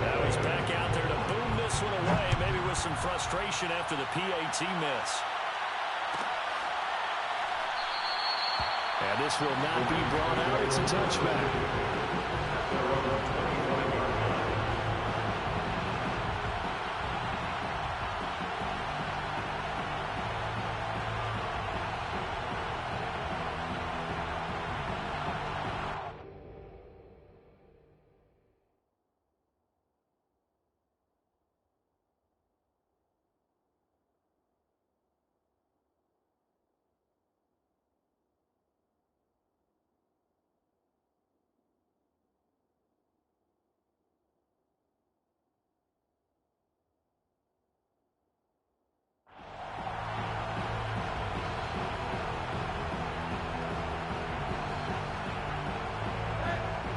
Now he's back out there to boom this one away, maybe with some frustration after the PAT miss. And this will not be brought out. It's a touchback.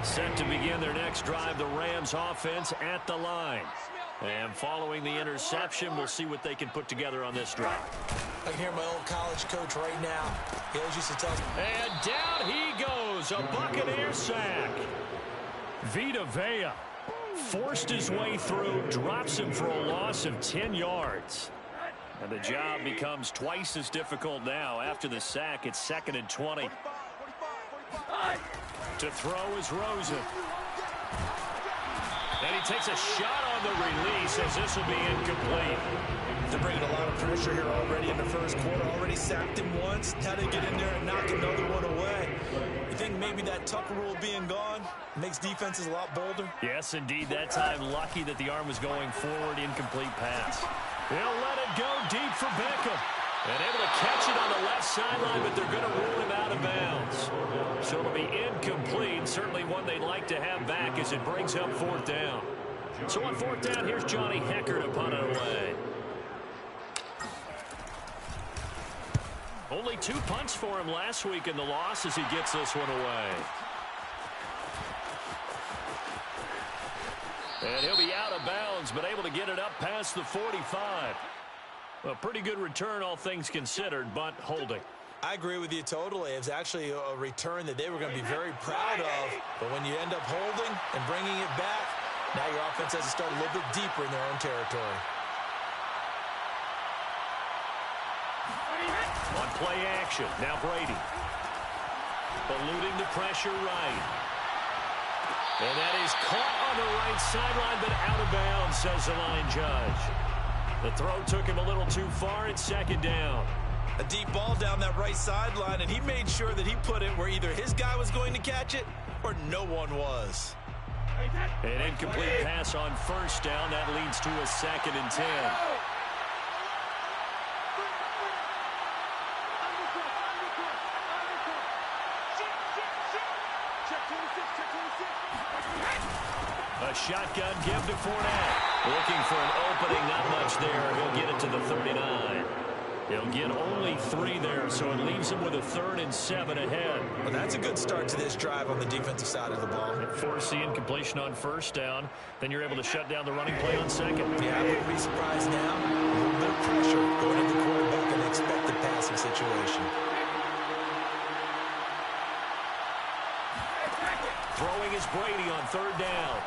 Set to begin their next drive, the Rams offense at the line. And following the interception, we'll see what they can put together on this drive. I can hear my old college coach right now. He always used to tell me. And down he goes, a Buccaneer sack. Vita Vea forced his way through, drops him for a loss of 10 yards. And the job becomes twice as difficult now. After the sack, it's 2nd and 20. To throw is Rosen. And he takes a shot on the release as this will be incomplete. They're bringing a lot of pressure here already in the first quarter. Already sacked him once. Now they get in there and knock another one away. You think maybe that Tucker rule being gone makes defenses a lot bolder? Yes, indeed. That time lucky that the arm was going forward. Incomplete pass. They'll let it go deep for Beckham. And able to catch it on the left sideline, but they're going to rule him out of bounds. So it'll be incomplete. Certainly one they'd like to have back as it brings up 4th down. So on 4th down, here's Johnny Hekker to punt it away. Only 2 punts for him last week in the loss as he gets this one away. And he'll be out of bounds, but able to get it up past the 45. A pretty good return, all things considered, but holding. I agree with you totally. It's actually a return that they were going to be very proud of. But when you end up holding and bringing it back, now your offense has to start a little bit deeper in their own territory. On play action, now Brady. Eluding the pressure right. And that is caught on the right sideline, but out of bounds, says the line judge. The throw took him a little too far. It's 2nd down. A deep ball down that right sideline, and he made sure that he put it where either his guy was going to catch it or no one was. An incomplete pass on 1st down. That leads to a 2nd and 10. A shotgun give to Fournette. Looking for an opening, not much there. He'll get it to the 39. He'll get only 3 there, so it leaves him with a 3rd and 7 ahead. Well, that's a good start to this drive on the defensive side of the ball. Force the incompletion on 1st down. Then you're able to shut down the running play on 2nd. Yeah, I wouldn't be surprised now. A little bit of pressure going into the quarterback and expected passing situation. Throwing is Brady on 3rd down.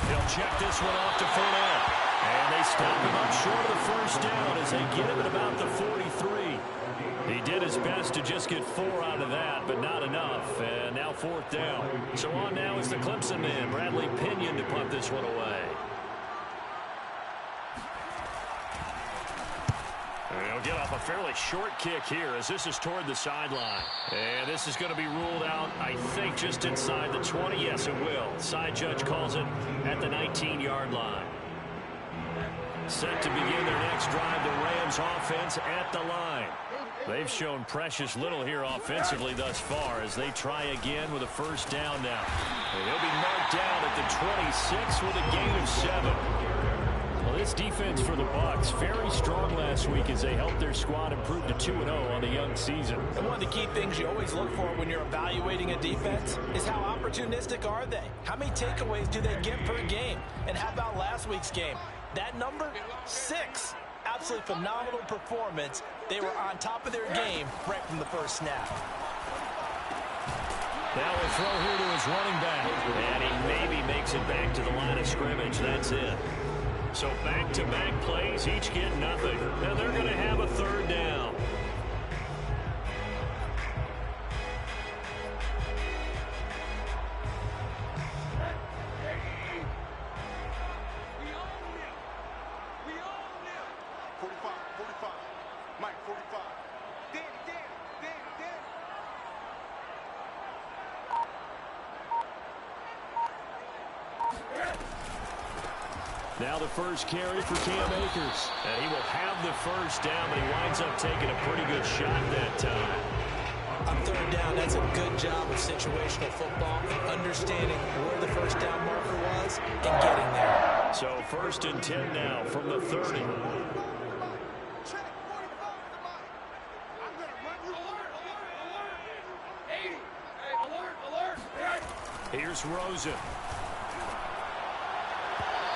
He'll check this one off to Fournette. And they stop him up short of the 1st down as they get him at about the 43. He did his best to just get 4 out of that, but not enough. And now 4th down. So on now is the Clemson man, Bradley Pinion, to punt this one away. He'll get off a fairly short kick here as this is toward the sideline. And this is going to be ruled out, I think, just inside the 20. Yes, it will. Side judge calls it at the 19-yard line. Set to begin their next drive, the Rams offense at the line. They've shown precious little here offensively thus far as they try again with a 1st down now. And they'll be marked down at the 26 with a gain of 7. Well, this defense for the Bucs, very strong last week as they helped their squad improve to 2-0 on the young season. And one of the key things you always look for when you're evaluating a defense is how opportunistic are they? How many takeaways do they get per game? And how about last week's game? That number, 6. Absolutely phenomenal performance. They were on top of their game right from the first snap. Now a throw here to his running back. And he maybe makes it back to the line of scrimmage. That's it. So back-to-back plays, each get nothing. And they're going to have a third down. Now the first carry for Cam Akers. And he will have the first down, but he winds up taking a pretty good shot that time. On third down, that's a good job of situational football and understanding where the first down marker was and getting there. So 1st and 10 now from the 30. Here's Rosen.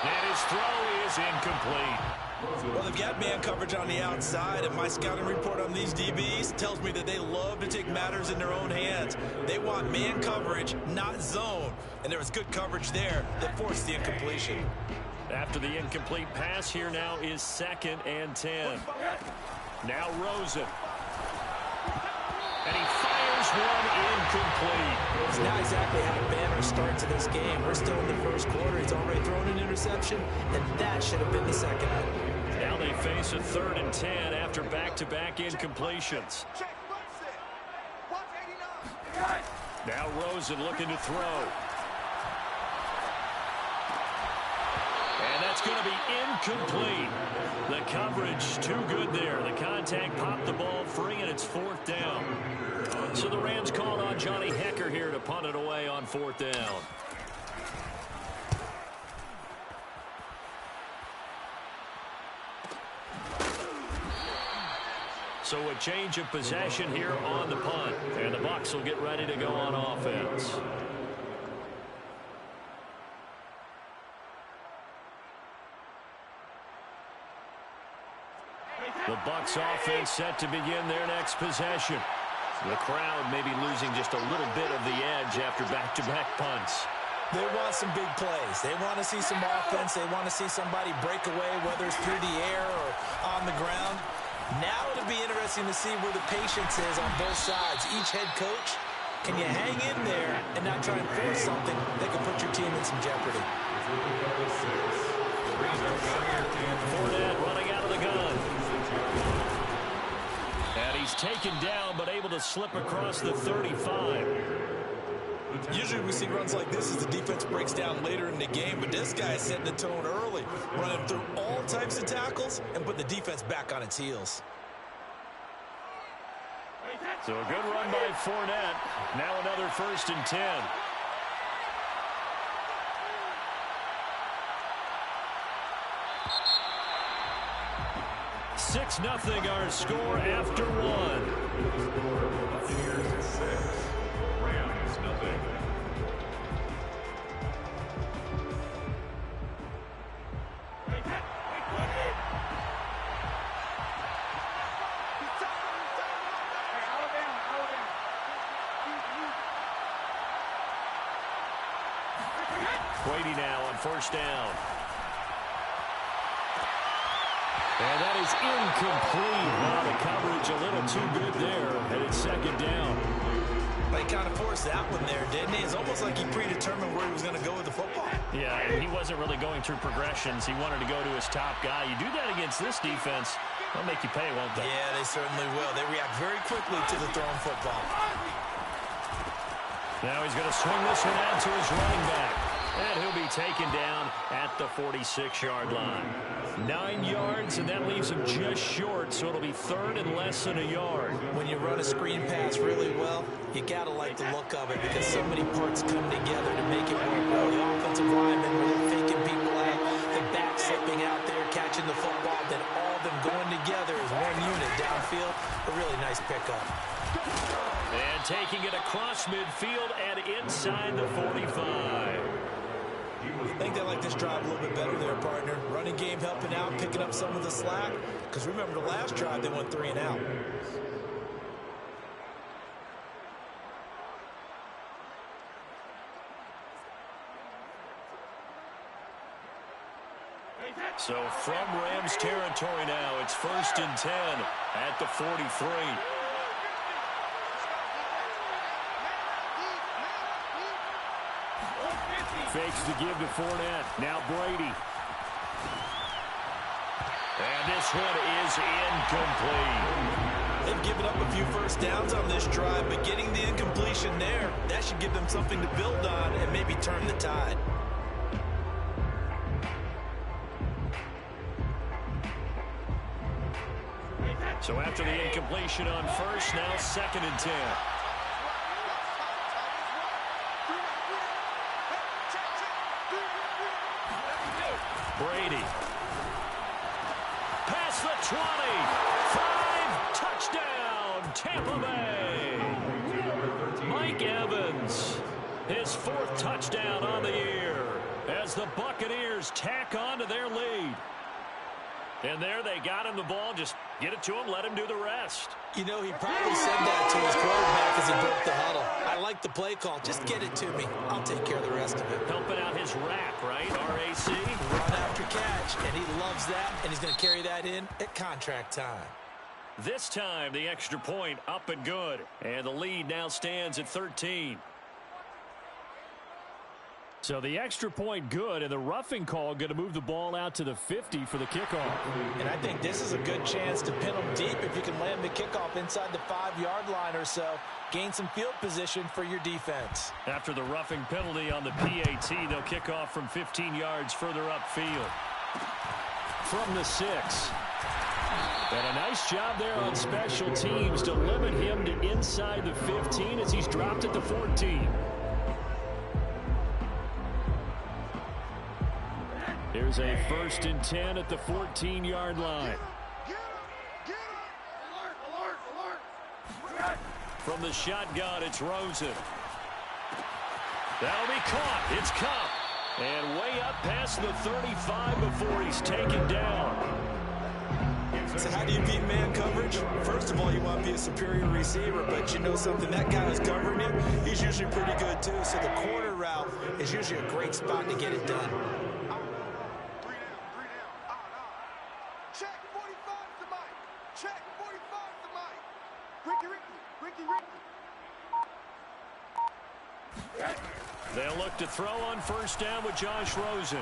And his throw is incomplete. Well, they've got man coverage on the outside, and my scouting report on these DBs tells me that they love to take matters in their own hands. They want man coverage, not zone. And there was good coverage there that forced the incompletion. After the incomplete pass, here now is 2nd and 10. Now Rosen. And he fires one incomplete. It's not exactly how a banner start to this game. We're still in the first quarter. He's already thrown an interception, and that should have been the second. Now they face a 3rd and 10 after back-to-back incompletions. Now Rosen looking to throw. And that's going to be incomplete. The coverage too good there. The contact popped the ball free, and it's 4th down. So the Rams called on Johnny Hekker here to punt it away on 4th down. So a change of possession here on the punt. And the Bucs will get ready to go on offense. The Bucs offense set to begin their next possession. The crowd may be losing just a little bit of the edge after back-to-back punts. They want some big plays. They want to see some offense. They want to see somebody break away, whether it's through the air or on the ground. Now it'll be interesting to see where the patience is on both sides. Each head coach, can you hang in there and not try and force something that can put your team in some jeopardy? Fournette running out of the gun. And he's taken down, but able to slip across the 35. Usually we see runs like this as the defense breaks down later in the game, but this guy is setting the tone early, running through all types of tackles and put the defense back on its heels. So a good run by Fournette. Now another 1st and 10. 6-0 our score after one. Rams nothing. Brady now on 1st down. And that is incomplete. Wow, the coverage a little too good there. And it's 2nd down. But he kind of forced that one there, didn't he? It's almost like he predetermined where he was going to go with the football. Yeah, and he wasn't really going through progressions. He wanted to go to his top guy. You do that against this defense, they'll make you pay, won't they? Yeah, they certainly will. They react very quickly to the thrown football. Now he's going to swing this one out to his running back. And he'll be taken down at the 46-yard line. 9 yards, and that leaves him just short, so it'll be 3rd and less than a yard. When you run a screen pass really well, you got to like the look of it because so many parts come together to make it work well. The offensive linemen really faking people out, the back slipping out there, catching the football, then all of them going together as one unit downfield. A really nice pickup. And taking it across midfield and inside the 45. I think they like this drive a little bit better there, partner. Running game helping out, picking up some of the slack. Because remember, the last drive, they went 3 and out. So from Rams territory now, it's 1st and 10 at the 43. Fakes the give to Fournette. Now Brady. And this one is incomplete. They've given up a few first downs on this drive, but getting the incompletion there, that should give them something to build on and maybe turn the tide. So after the incompletion on first, now 2nd and 10. Brady. Past the 20. 5, touchdown, Tampa Bay. Mike Evans, his 4th touchdown on the year as the Buccaneers tack on to their lead. And there they got him the ball. Just get it to him, let him do the rest. You know, he probably said that to his quarterback as he broke the huddle. I like the play call. Just get it to me. I'll take care of the rest of it. Helping out his rack, right? RAC. Run after catch, and he loves that, and he's going to carry that in at contract time. This time, the extra point up and good. And the lead now stands at 13. So the extra point good, and the roughing call going to move the ball out to the 50 for the kickoff. And I think this is a good chance to pin them deep if you can land the kickoff inside the 5-yard line or so. Gain some field position for your defense. After the roughing penalty on the PAT, they'll kick off from 15 yards further upfield. From the 6. And a nice job there on special teams to limit him to inside the 15 as he's dropped at the 14. Here's a 1st and 10 at the 14-yard line. From the shotgun, it's Rosen. That'll be caught. It's Kupp. And way up past the 35 before he's taken down. So how do you beat man coverage? First of all, you want to be a superior receiver, but you know something, that guy is covering you. He's usually pretty good too, so the corner route is usually a great spot to get it done. They'll look to throw on 1st down with Josh Rosen.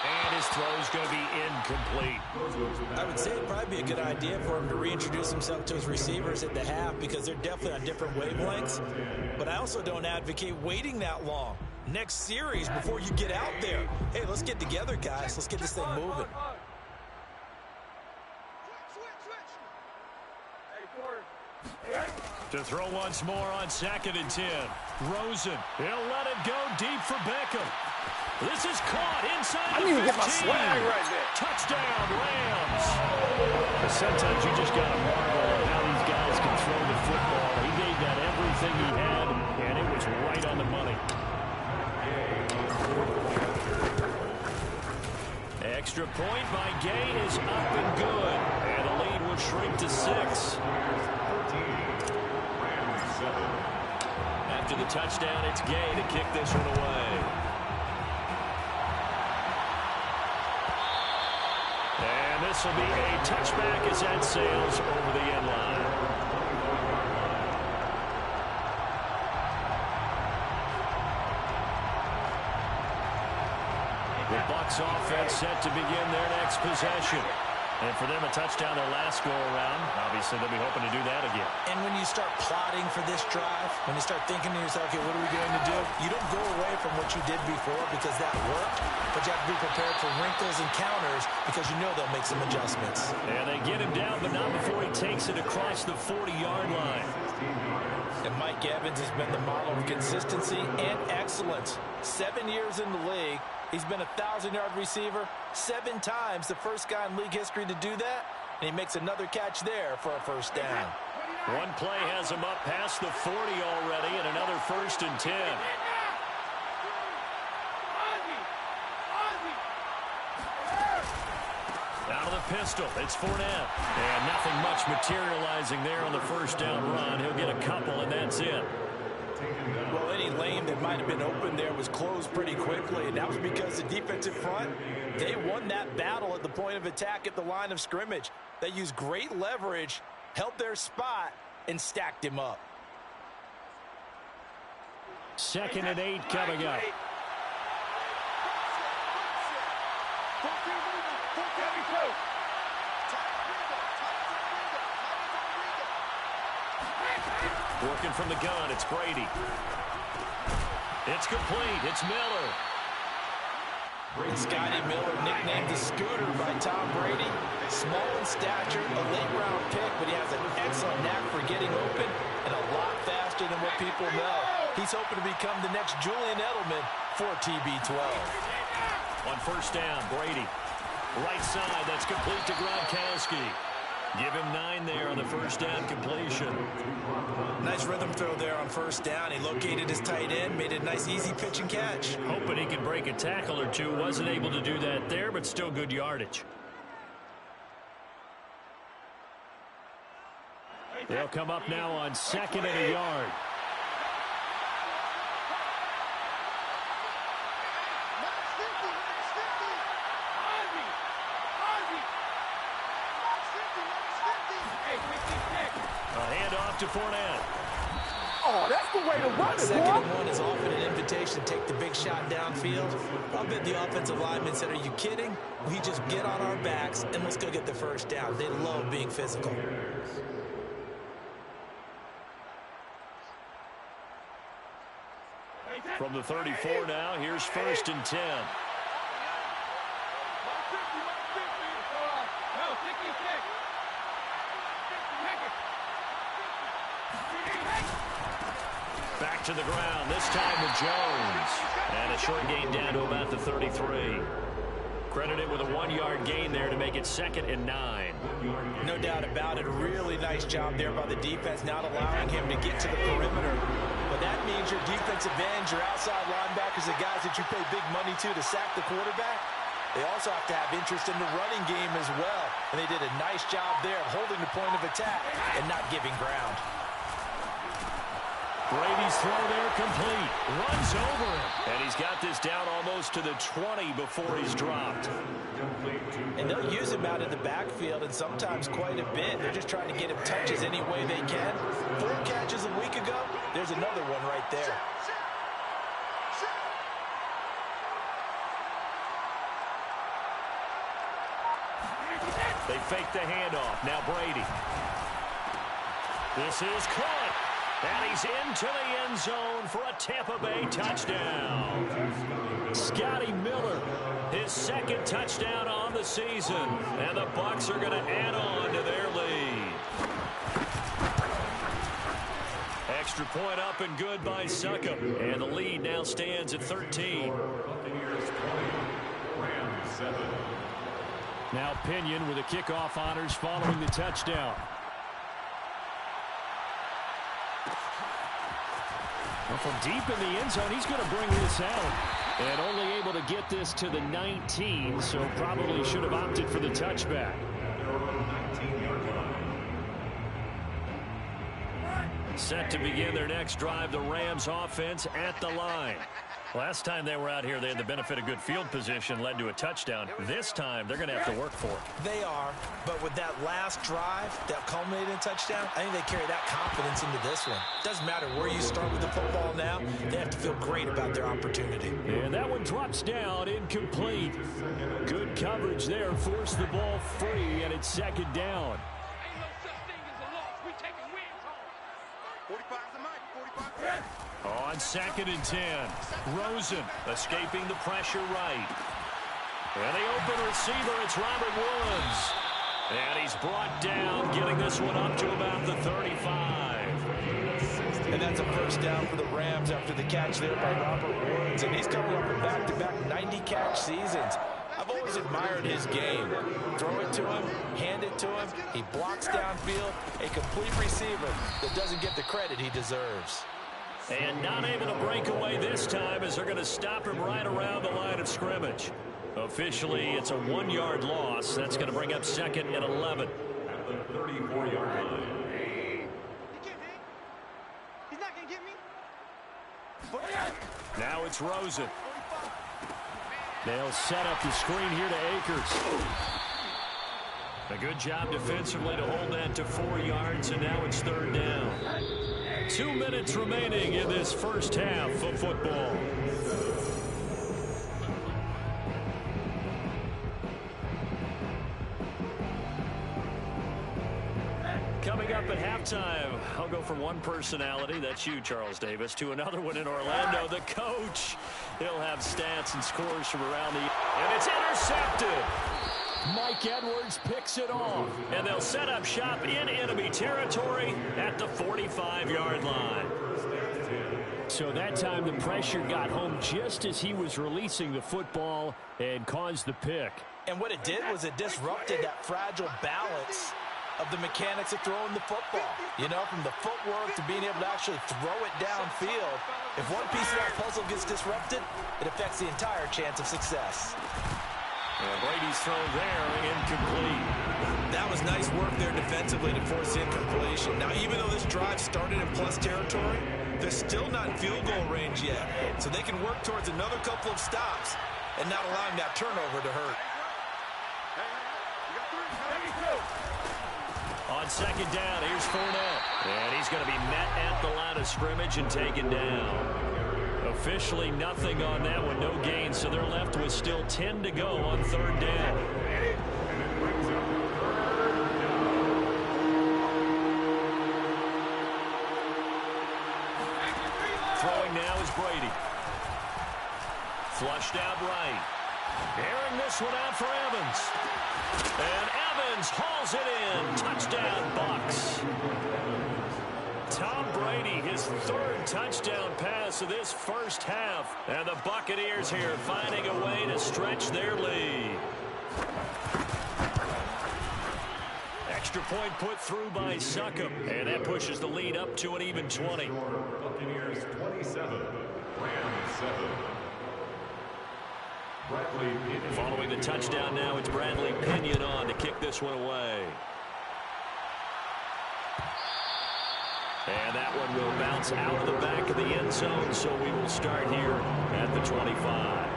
And his throw's going to be incomplete. I would say it'd probably be a good idea for him to reintroduce himself to his receivers at the half because they're definitely on different wavelengths. But I also don't advocate waiting that long. Next series before you get out there. Hey, let's get together, guys. Let's get this thing moving. To throw once more on 2nd and 10. Rosen. He'll let it go deep for Beckham. This is caught inside the 15. I need to get my swag right there. Touchdown, Rams. Sometimes you just got to marvel at how these guys can throw the football. He gave that everything he had, and it was right on the money. Extra point by Gay is up and good. And the lead will shrink to 6. After the touchdown, it's Gay to kick this one away. And this will be a touchback as that sails over the end line. The Bucs offense set to begin their next possession. And for them, a touchdown their last go-around. Obviously, they'll be hoping to do that again. And when you start plotting for this drive, when you start thinking to yourself, okay, what are we going to do? You don't go away from what you did before because that worked, but you have to be prepared for wrinkles and counters because you know they'll make some adjustments. And they get him down, but not before he takes it across the 40-yard line. And Mike Evans has been the model of consistency and excellence. 7 years in the league. He's been a 1,000-yard receiver 7 times, the first guy in league history to do that, and he makes another catch there for a 1st down. One play has him up past the 40 already, and another 1st and 10. Out of the pistol, it's Fournette. And nothing much materializing there on the 1st down run. He'll get a couple, and that's it. Well, any lane that might have been open there was closed pretty quickly, and that was because the defensive front, they won that battle at the point of attack at the line of scrimmage. They used great leverage, held their spot, and stacked him up. 2nd and 8 coming up. Working from the gun, it's Brady. It's complete. It's Miller. Scotty Miller, nicknamed the Scooter by Tom Brady. Small in stature, a late-round pick, but he has an excellent knack for getting open and a lot faster than what people know. He's hoping to become the next Julian Edelman for TB12. On 1st down, Brady. Right side, that's complete to Gronkowski. Give him 9 there on the 1st down completion. Nice rhythm throw there on 1st down. He located his tight end, made it a nice easy pitch and catch. Hoping he could break a tackle or two. Wasn't able to do that there, but still good yardage. They'll come up now on 2nd and a yard. To Fournette. Oh, that's the way to run it, 2nd and 1 is often an invitation to take the big shot downfield. I bet the offensive lineman said, are you kidding? We just get on our backs and let's go get the 1st down. They love being physical. From the 34 now, here's 1st and 10. Back to the ground, this time with Jones. And a short gain down to about the 33. Credited with a 1-yard gain there to make it 2nd and 9. No doubt about it. Really nice job there by the defense, not allowing him to get to the perimeter. But that means your defensive ends, your outside linebackers, the guys that you pay big money to sack the quarterback, they also have to have interest in the running game as well. And they did a nice job there of holding the point of attack and not giving ground. Brady's throw there complete. Runs over him. And he's got this down almost to the 20 before he's dropped. And they'll use him out in the backfield, and sometimes quite a bit. They're just trying to get him touches any way they can. 4 catches a week ago. There's another one right there. They fake the handoff. Now Brady. This is caught. And he's into the end zone for a Tampa Bay touchdown. Scotty Miller, his 2nd touchdown on the season. And the Bucs are going to add on to their lead. Extra point up and good by Succop. And the lead now stands at 13. Now Pinion with the kickoff honors following the touchdown. Well, from deep in the end zone, he's going to bring this out. And only able to get this to the 19, so probably should have opted for the touchback. Set to begin their next drive, the Rams offense at the line. Last time they were out here, they had the benefit of good field position, led to a touchdown. This time, they're going to have to work for it. They are, but with that last drive that culminated in a touchdown, I think they carry that confidence into this one. Doesn't matter where you start with the football now, they have to feel great about their opportunity. And that one drops down, incomplete. Good coverage there, forced the ball free, and it's 2nd down. Ain't no such thing as a loss. We taking wins home. 45's the mic, 45. On 2nd and 10, Rosen escaping the pressure right. And the open receiver, it's Robert Woods. And he's brought down, getting this one up to about the 35. And that's a 1st down for the Rams after the catch there by Robert Woods. And he's coming up with back-to-back 90-catch seasons. I've always admired his game. Throw it to him, hand it to him. He blocks downfield, a complete receiver that doesn't get the credit he deserves. And not able to break away this time as they're going to stop him right around the line of scrimmage. Officially, it's a 1-yard loss. That's going to bring up 2nd and 11. At the 34-yard line. He's not going to get me. Now it's Rosen. They'll set up the screen here to Akers. A good job defensively to hold that to 4 yards, and now it's 3rd down. 2 minutes remaining in this first half of football. Coming up at halftime, I'll go from one personality, that's you, Charles Davis, to another one in Orlando, the coach. He'll have stats and scores from around the... And it's intercepted. Mike Edwards picks it off. And they'll set up shop in enemy territory at the 45-yard line. So that time the pressure got home just as he was releasing the football and caused the pick. And what it did was it disrupted that fragile balance of the mechanics of throwing the football. You know, from the footwork to being able to actually throw it downfield. If one piece of that puzzle gets disrupted, it affects the entire chance of success. And Brady's throw there, incomplete. That was nice work there defensively to force incompletion. Now, even though this drive started in plus territory, they're still not in field goal range yet. So they can work towards another couple of stops and not allowing that turnover to hurt. On 2nd down, here's Fournette. And he's going to be met at the line of scrimmage and taken down. Officially nothing on that one, no gain, so they're left with still 10 to go on 3rd down. Throwing now is Brady. Flushed out right. Airing this one out for Evans. And Evans hauls it in. Touchdown, Bucs. Tom Brady, his 3rd touchdown pass of this first half. And the Buccaneers here finding a way to stretch their lead. Extra point put through by Succop. And that pushes the lead up to an even 20. Buccaneers 27, Rams 7. Following the touchdown now, it's Bradley Pinion on to kick this one away. And that one will bounce out of the back of the end zone, so we will start here at the 25.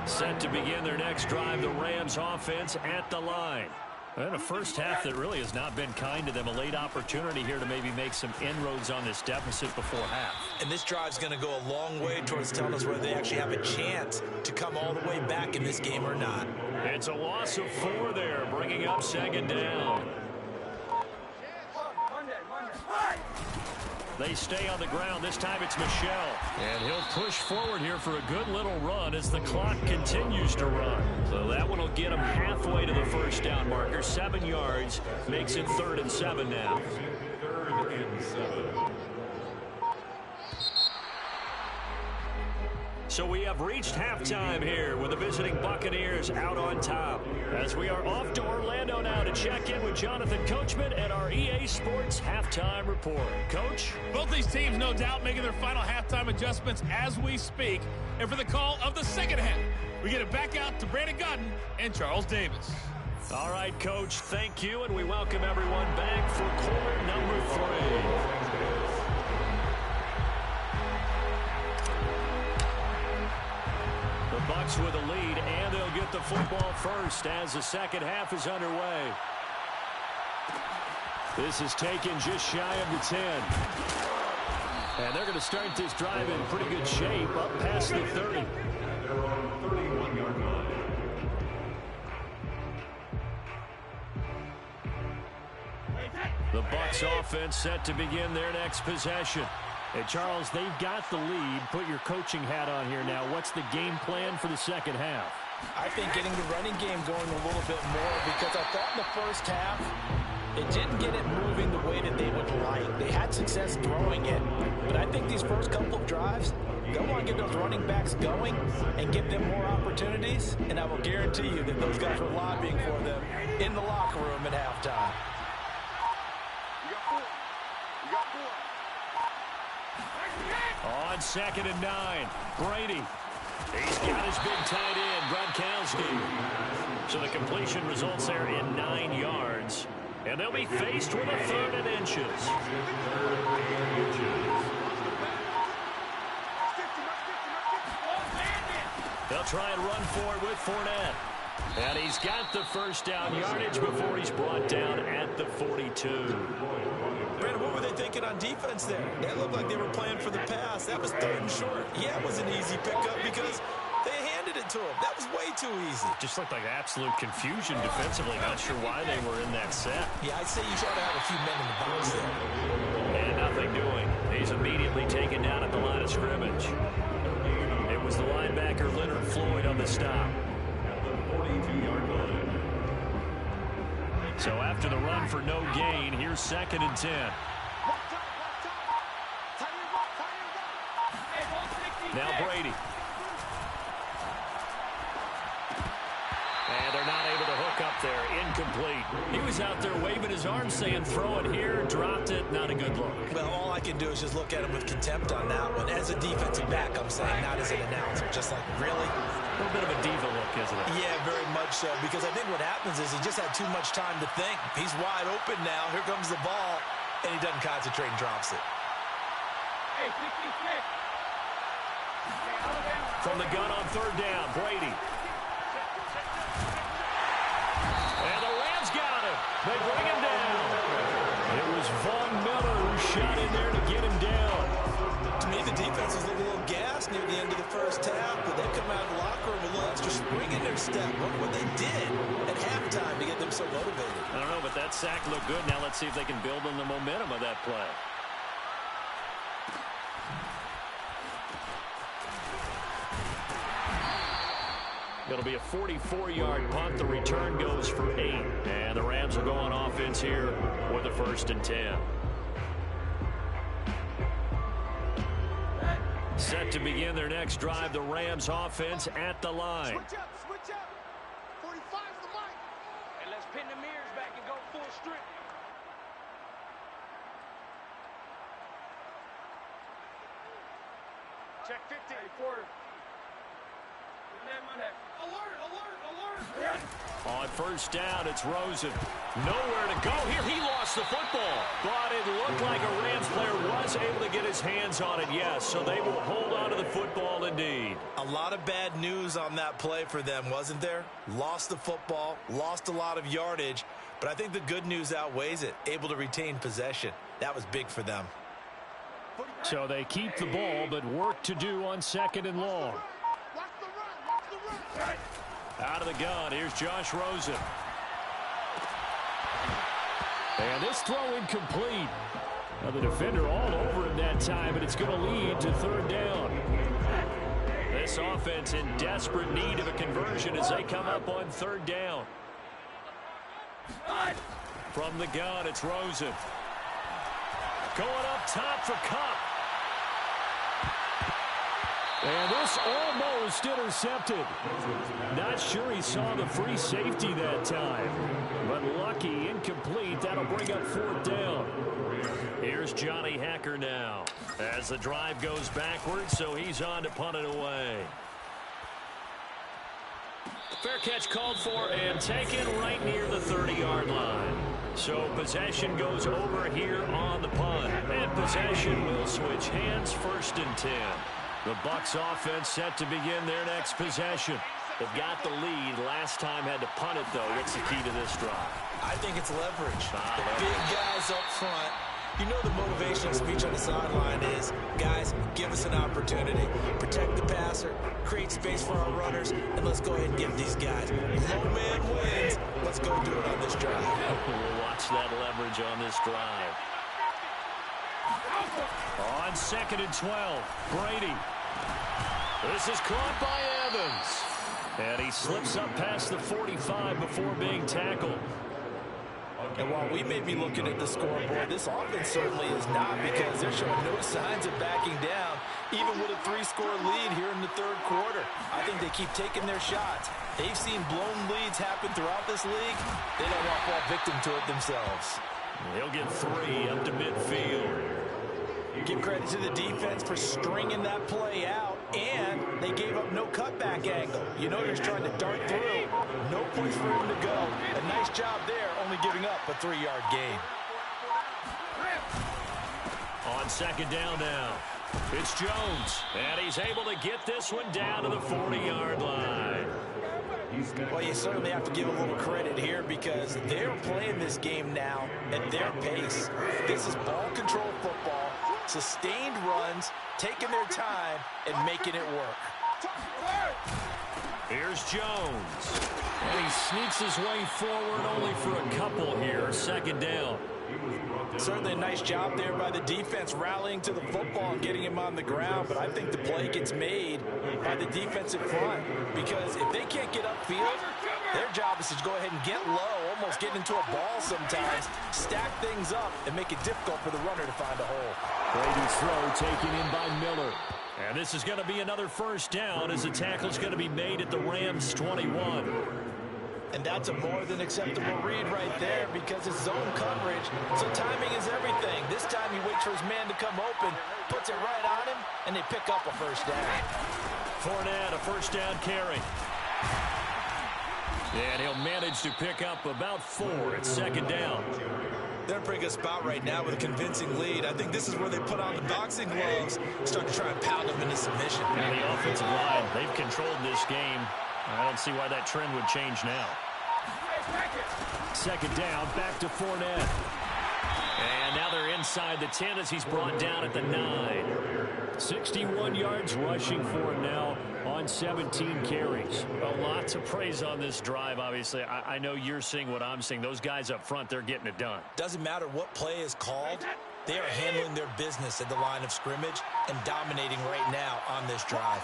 Set to begin their next drive, the Rams offense at the line. And a first half that really has not been kind to them. A late opportunity here to maybe make some inroads on this deficit before half. And this drive's going to go a long way towards telling us whether they actually have a chance to come all the way back in this game or not. It's a loss of 4 there, bringing up 2nd down. They stay on the ground. This time it's Michel. And he'll push forward here for a good little run as the clock continues to run. So that one will get him halfway to the first down marker. 7 yards. Makes it 3rd and 7 now. 3rd and 7. So we have reached halftime here with the visiting Buccaneers out on top. As we are off to Orlando now to check in with Jonathan Coachman at our EA Sports Halftime Report. Coach? Both these teams, no doubt, making their final halftime adjustments as we speak. And for the call of the second half, we get it back out to Brandon Gaudin and Charles Davis. All right, Coach, thank you, and we welcome everyone back for quarter number 3. The Bucs with a lead, and they'll get the football first as the second half is underway. This is taken just shy of the 10. And they're going to start this drive in pretty good shape, up past the 30. They're on 31-yard line. The Bucs offense set to begin their next possession. Hey, Charles, they've got the lead. Put your coaching hat on here now. What's the game plan for the second half? I think getting the running game going a little bit more, because I thought in the first half it didn't get it moving the way that they would like. They had success throwing it, but I think these first couple of drives, they'll want to get those running backs going and give them more opportunities, and I will guarantee you that those guys were lobbying for them in the locker room at halftime. On 2nd and 9, Brady. He's got his big tight end, Gronkowski. So the completion results there in 9 yards. And they'll be faced with a 3rd and inches. try and run for it with Fournette. And he's got the first down yardage before he's brought down at the 42. Brandon, what were they thinking on defense there? It looked like they were playing for the pass. That was 3rd and short. Yeah, it was an easy pickup because they handed it to him. That was way too easy. Just looked like absolute confusion defensively. Not sure why they were in that set. Yeah, I'd say you ought to have a few men in the box there. And nothing doing. He's immediately taken down at the line of scrimmage. It was the linebacker Leonard Floyd on the stop. So after the run for no gain, here's 2nd and 10. Now Brady. And they're not able to hook up there. Incomplete. He was out there waving his arms saying throw it here, dropped it. Not a good look. Well, all I can do is just look at him with contempt on that one. As a defensive back, I'm saying, not as an announcer. Just like, really? A little bit of a diva look, isn't it? Yeah, very much so. Because I think what happens is he just had too much time to think. He's wide open now. Here comes the ball. And he doesn't concentrate and drops it. Hey, 66. From the gun on 3rd down, Brady. And the Rams got him. They bring him down. It was Von Miller who shot in there to get him down. To me, the defense was a little gassed near the end of the first half, but they come out of the locker room with a little extra spring in their step. Look what they did at halftime to get them so motivated. I don't know, but that sack looked good. Now let's see if they can build on the momentum of that play. It'll be a 44-yard punt. The return goes for 8. And the Rams will go on offense here with a 1st and 10. Set to begin their next drive, the Rams offense at the line. Switch up, switch up. 45's the mic. And let's pin the mirrors back and go full strip. Check 50. Hey, quarter. Alert, alert, alert. On 1st down, it's Rosen. Nowhere to go here. He lost the football. But it looked like a Rams player was able to get his hands on it, yes. So they will hold on to the football indeed. A lot of bad news on that play for them, wasn't there? Lost the football, lost a lot of yardage. But I think the good news outweighs it. Able to retain possession. That was big for them. So they keep the ball, but work to do on 2nd and long. Watch the run, watch the run. Out of the gun, here's Josh Rosen. And this throw incomplete. Now the defender all over him that time, but it's going to lead to 3rd down. This offense in desperate need of a conversion as they come up on 3rd down. From the gun, it's Rosen. Going up top for Kupp. And this almost intercepted. Not sure he saw the free safety that time. But lucky, incomplete. That'll bring up 4th down. Here's Johnny Hacker now. As the drive goes backwards, so he's on to punt it away. Fair catch called for and taken right near the 30-yard line. So possession goes over here on the punt. And possession will switch hands, 1st and 10. The Bucs offense set to begin their next possession. They've got the lead. Last time had to punt it, though. What's the key to this drive? I think it's leverage. The big guys up front. You know the motivational speech on the sideline is, guys, give us an opportunity. Protect the passer, create space for our runners, and let's go ahead and give these guys. Low man wins. Let's go do it on this drive. We'll watch that leverage on this drive. On 2nd and 12, Brady. This is caught by Evans. And he slips up past the 45 before being tackled. And while we may be looking at the scoreboard, this offense certainly is not, because they're showing no signs of backing down, even with a 3-score lead here in the 3rd quarter. I think they keep taking their shots. They've seen blown leads happen throughout this league. They don't want to fall victim to it themselves. He'll get 3 up to midfield. Give credit to the defense for stringing that play out, and they gave up no cutback angle. You know, they're trying to dart through. No place for him to go. A nice job there, only giving up a 3-yard gain. On 2nd down now, It's Jones, and he's able to get this one down to the 40-yard line. Well, you certainly have to give a little credit here because they're playing this game now at their pace. This is ball control football, sustained runs, taking their time, and making it work. Here's Jones. And he sneaks his way forward only for a couple here. Second down. Certainly a nice job there by the defense rallying to the football and getting him on the ground, but I think the play gets made by the defensive front because if they can't get upfield, their job is to go ahead and get low, almost get into a ball sometimes, stack things up, and make it difficult for the runner to find a hole. Brady's throw taken in by Miller. And this is going to be another first down as the tackle's going to be made at the Rams' 21. And that's a more than acceptable read right there because it's zone coverage. So timing is everything. This time he waits for his man to come open, puts it right on him, and they pick up a first down. Fournette, a first down carry. And he'll manage to pick up about 4 at second down. They're in a pretty good spot right now with a convincing lead. I think this is where they put on the boxing gloves, start to try and pound them into submission. And the offensive line, they've controlled this game. I don't see why that trend would change now. Second down, back to Fournette. And now they're inside the 10 as he's brought down at the 9. 61 yards rushing for him now on 17 carries. Well, lots of praise on this drive, obviously. I know you're seeing what I'm seeing. Those guys up front, they're getting it done. Doesn't matter what play is called. They are handling their business at the line of scrimmage and dominating right now on this drive.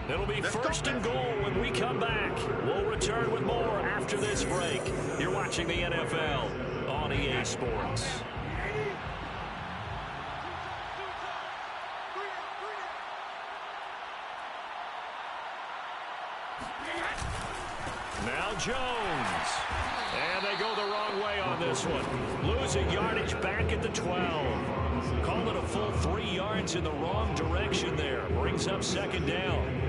It'll be first and goal when we come back. We'll return with more after this break. You're watching the NFL on EA Sports. Now Jones. And they go the wrong way on this one. Losing yardage back at the 12. Call it a full 3 yards in the wrong direction there. Brings up second down.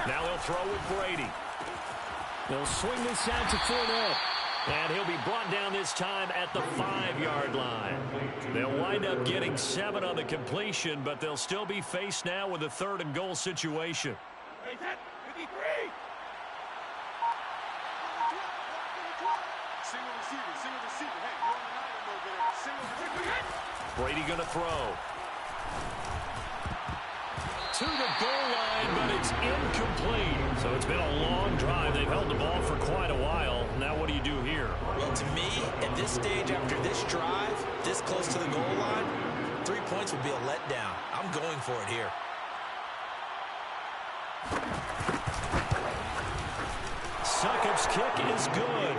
Now they'll throw with Brady. They'll swing this out to Fournette. And he'll be brought down this time at the 5-yard line. They'll wind up getting 7 on the completion, but they'll still be faced now with a 3rd and goal situation. Brady gonna throw. To the goal line, but it's incomplete. So it's been a long drive. They've held the ball for quite a while. Now what do you do here? Well, to me, at this stage after this drive, this close to the goal line, 3 points would be a letdown. I'm going for it here. Succop's kick is good.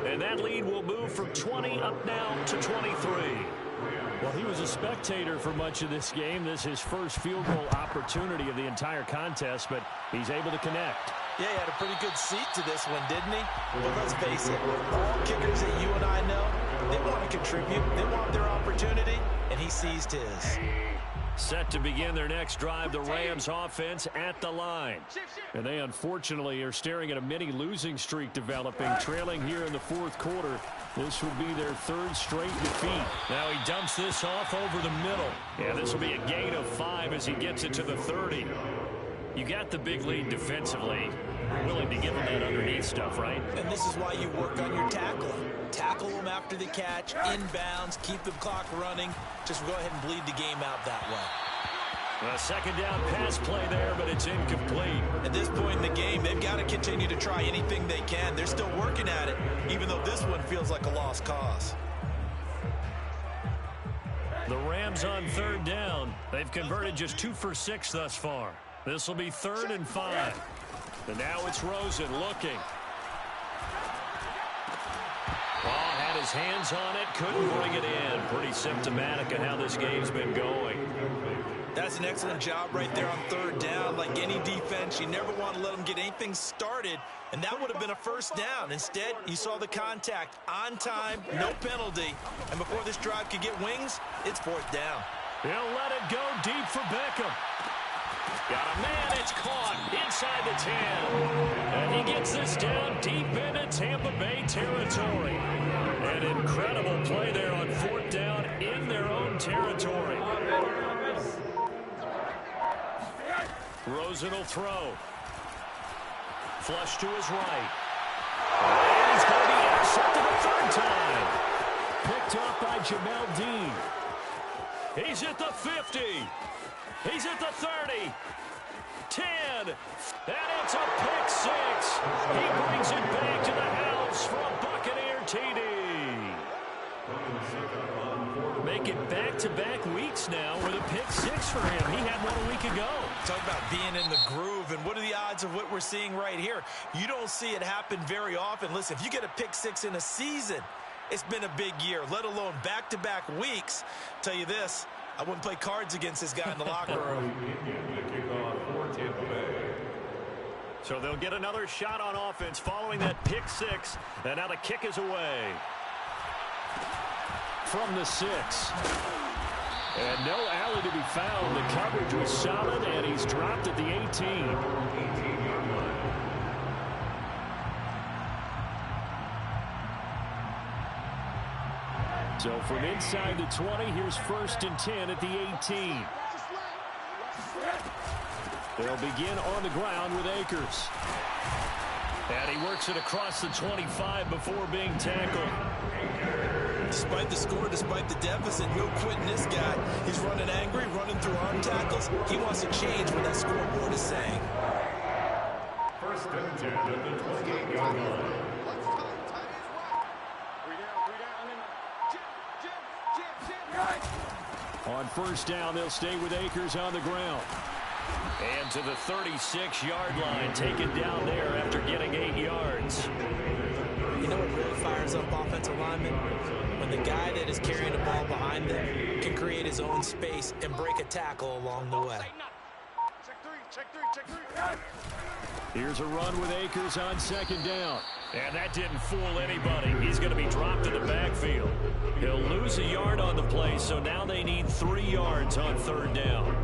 And that lead will move from 20 up now to 23. Well, he was a spectator for much of this game. This is his first field goal opportunity of the entire contest, but he's able to connect. Yeah, he had a pretty good seat to this one, didn't he? But let's face it, all kickers that you and I know, they want to contribute. They want their opportunity, and he seized his. Set to begin their next drive, the Rams offense at the line. And they unfortunately are staring at a mini losing streak developing, trailing here in the 4th quarter. This would be their 3rd straight defeat. Now he dumps this off over the middle. Yeah, this will be a gain of 5 as he gets it to the 30. You got the big lead defensively. Willing to give them that underneath stuff, right? And this is why you work on your tackling. Tackle them after the catch, inbounds, keep the clock running. Just go ahead and bleed the game out that way. A second down pass play there, but it's incomplete. At this point in the game, they've got to continue to try anything they can. They're still working at it, even though this one feels like a lost cause. The Rams on 3rd down. They've converted just 2 for 6 thus far. This will be 3rd and 5. And now it's Rosen looking. Had his hands on it, couldn't bring it in. Pretty symptomatic of how this game's been going. That's an excellent job right there on 3rd down. Like any defense, you never want to let them get anything started, and that would have been a first down. Instead, you saw the contact on time, no penalty, and before this drive could get wings, it's 4th down. He'll let it go deep for Beckham. Got a man, it's caught inside the 10. And he gets this down deep into Tampa Bay territory. An incredible play there on 4th down in their own territory. Rosen will throw. Flush to his right. And he's going to be intercepted a 3rd time. Picked up by Jamel Dean. He's at the 50. He's at the 30. 10. And it's a pick 6. He brings it back to the house for a Buccaneer TD. Make it back-to-back weeks now with a pick 6 for him. He had one a week ago. Talk about being in the groove, and what are the odds of what we're seeing right here? You don't see it happen very often. Listen, if you get a pick 6 in a season, it's been a big year, let alone back-to-back weeks. Tell you this, I wouldn't play cards against this guy in the locker room. So they'll get another shot on offense following that pick 6, and now the kick is away. From the 6. And no alley to be found. The coverage was solid, and he's dropped at the 18. So from inside the 20, here's 1st and 10 at the 18. They'll begin on the ground with Akers. And he works it across the 25 before being tackled. Despite the score, despite the deficit, no quitting this guy. He's running angry, running through arm tackles. He wants to change what that scoreboard is saying. 1st and 10 at the 28-yard line. On 1st down, they'll stay with Akers on the ground. And to the 36-yard line, taken down there after getting 8 yards. You know what really fires up offensive linemen? When the guy that is carrying the ball behind them can create his own space and break a tackle along the way. Here's a run with Akers on 2nd down. And that didn't fool anybody. He's going to be dropped in the backfield. He'll lose a yard on the play, so now they need 3 yards on 3rd down.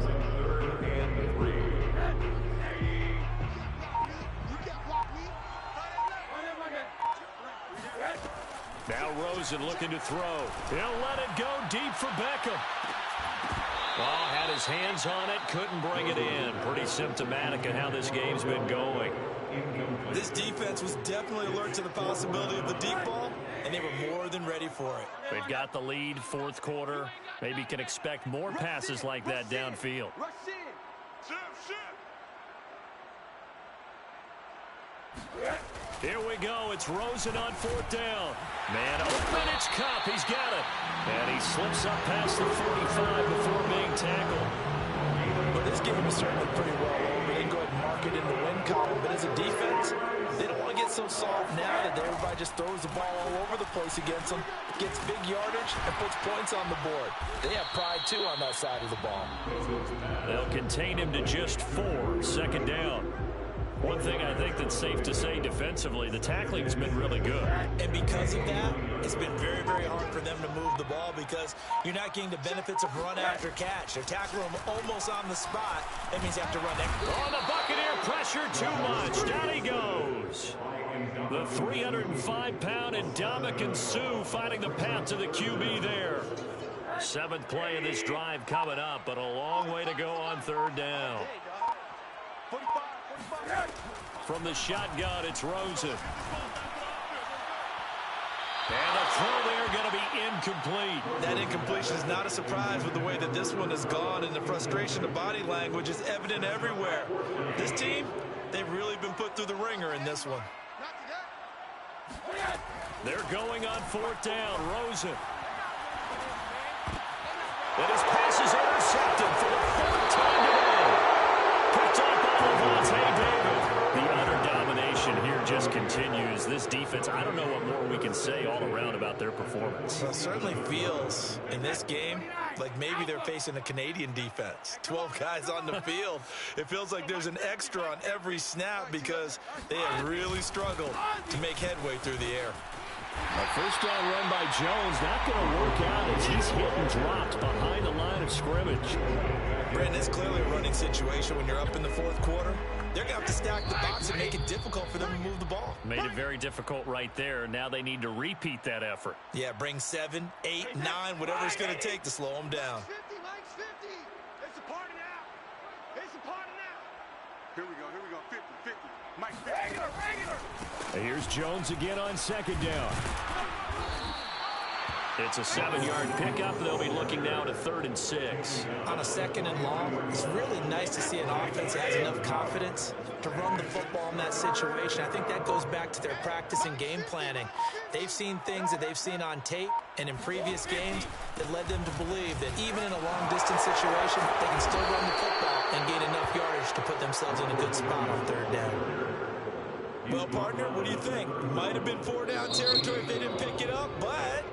Now Rosen looking to throw. He'll let it go deep for Beckham. Well, had his hands on it, couldn't bring it in. Pretty symptomatic of how this game's been going. This defense was definitely alert to the possibility of the deep ball, and they were more than ready for it. They've got the lead, 4th quarter. Maybe can expect more passes like that downfield. Here we go. It's Rosen on 4th down. Man open. It's Kupp. He's got it. And he slips up past the 45 before being tackled. Well, this game is certainly pretty well over. They can go ahead and mark it in the win column. But as a defense, they don't want to get so soft now that everybody just throws the ball all over the place against them, gets big yardage, and puts points on the board. They have pride, too, on that side of the ball. They'll contain him to just 4. 2nd down. One thing I think that's safe to say defensively, the tackling's been really good. And because of that, it's been very, very hard for them to move the ball because you're not getting the benefits of run after catch. They're tackling him almost on the spot. That means you have to run extra. On the Buccaneer, pressure too much. Down he goes. The 305-pound Ndamukong Suh finding the path to the QB there. 7th play of this drive coming up, but a long way to go on 3rd down. From the shotgun, it's Rosen. And the throw there going to be incomplete. That incompletion is not a surprise with the way that this one has gone, and the frustration of body language is evident everywhere. This team, they've really been put through the ringer in this one. They're going on 4th down. Rosen. And his pass is intercepted for the 4th time today. Picked up by Lavonte David. The utter domination here just continues. This defense, I don't know what more we can say all around about their performance. Well, it certainly feels in this game like maybe they're facing a Canadian defense. 12 guys on the field. It feels like there's an extra on every snap because they have really struggled to make headway through the air. A first down run by Jones, not going to work out as he's hit and dropped behind the line of scrimmage. Brandon, it's clearly a running situation when you're up in the fourth quarter. They're going to have to stack the box and make it difficult for them to move the ball. Made it very difficult right there. Now they need to repeat that effort. Yeah, bring 7, 8, 9, whatever it's going to take to slow them down. 50, Mike's 50. It's a party now. It's a party now. Here we go, 50, 50. Mike's 50. Regular. Here's Jones again on second down. It's a 7-yard pickup. They'll be looking now to 3rd and 6. On a 2nd and long, it's really nice to see an offense that has enough confidence to run the football in that situation. I think that goes back to their practice and game planning. They've seen things that they've seen on tape and in previous games that led them to believe that even in a long-distance situation, they can still run the football and gain enough yardage to put themselves in a good spot on 3rd down. Well, partner, what do you think? Might have been 4-down territory if they didn't pick it up, but...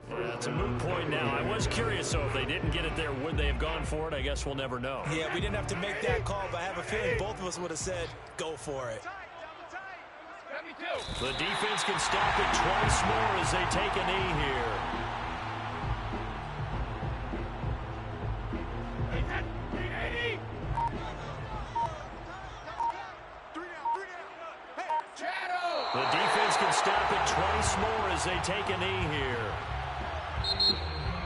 Yeah, it's a moot point now. I was curious, though, if they didn't get it there, would they have gone for it? I guess we'll never know. Yeah, we didn't have to make that call, but I have a feeling both of us would have said, go for it. The defense can stop it twice more as they take a knee here. The defense can stop it twice more as they take a knee here.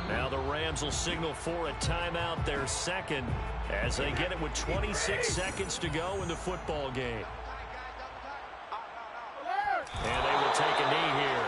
Now the Rams will signal for a timeout, their second, as they get it with 26 seconds to go in the football game. And they will take a knee here.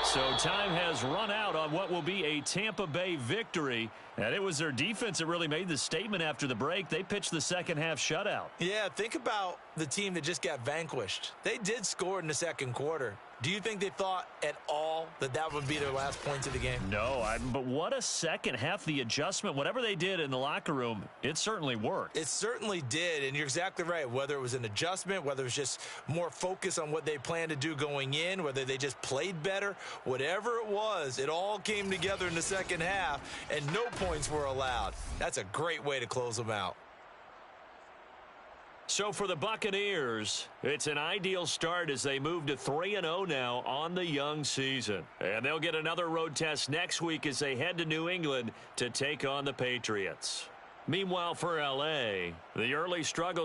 So time has run out on what will be a Tampa Bay victory. And it was their defense that really made the statement after the break. They pitched the second half shutout. Yeah, think about the team that just got vanquished. They did score in the second quarter. Do you think they thought at all that that would be their last points of the game? No, but what a second half. The adjustment, whatever they did in the locker room, it certainly worked. It certainly did, and you're exactly right. Whether it was an adjustment, whether it was just more focus on what they planned to do going in, whether they just played better, whatever it was, it all came together in the second half, and no points were allowed. That's a great way to close them out. So for the Buccaneers, it's an ideal start as they move to 3-0 now on the young season. And they'll get another road test next week as they head to New England to take on the Patriots. Meanwhile, for L.A., the early struggles